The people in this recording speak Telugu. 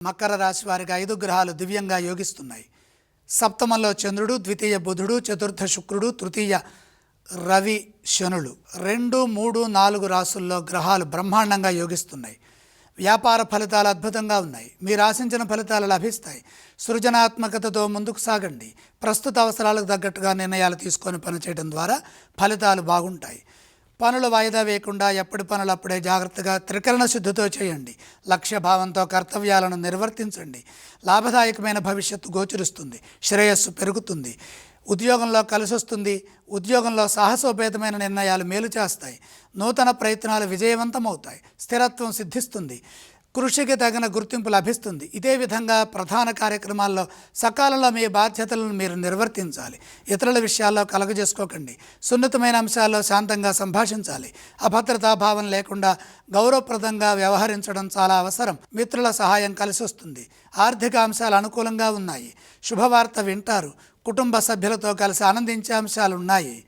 మకర రాశి వారికి 5 గ్రహాలు దివ్యంగా యోగిస్తున్నాయి. సప్తమంలో చంద్రుడు, ద్వితీయ బుధుడు, చతుర్థ శుక్రుడు, తృతీయ రవి, శనులు. 2, 3, 4 రాసుల్లో గ్రహాలు బ్రహ్మాండంగా యోగిస్తున్నాయి. వ్యాపార ఫలితాలు అద్భుతంగా ఉన్నాయి. మీరు ఆశించిన ఫలితాలు లభిస్తాయి. సృజనాత్మకతతో ముందుకు సాగండి. ప్రస్తుత అవసరాలకు తగ్గట్టుగా నిర్ణయాలు తీసుకొని పనిచేయడం ద్వారా ఫలితాలు బాగుంటాయి. పనులు వాయిదా వేయకుండా ఎప్పటి పనులు అప్పుడే జాగ్రత్తగా త్రికరణ శుద్ధితో చేయండి. లక్ష్య భావంతో కర్తవ్యాలను నిర్వర్తించండి. లాభదాయకమైన భవిష్యత్తు గోచరిస్తుంది. శ్రేయస్సు పెరుగుతుంది. ఉద్యోగంలో కలిసొస్తుంది. ఉద్యోగంలో సాహసోపేతమైన నిర్ణయాలు మేలు చేస్తాయి. నూతన ప్రయత్నాలు విజయవంతమవుతాయి. స్థిరత్వం సిద్ధిస్తుంది. కృషికి తగిన గుర్తింపు లభిస్తుంది. ఇదే విధంగా ప్రధాన కార్యక్రమాల్లో సకాలంలో మీ బాధ్యతలను మీరు నిర్వర్తించాలి. ఇతరుల విషయాల్లో కలగజేసుకోకండి. సున్నితమైన అంశాల్లో శాంతంగా సంభాషించాలి. అభద్రతా భావం లేకుండా గౌరవప్రదంగా వ్యవహరించడం చాలా అవసరం. మిత్రుల సహాయం కలిసి వస్తుంది. ఆర్థిక అంశాలు అనుకూలంగా ఉన్నాయి. శుభవార్త వింటారు. కుటుంబ సభ్యులతో కలిసి ఆనందించే అంశాలు ఉన్నాయి.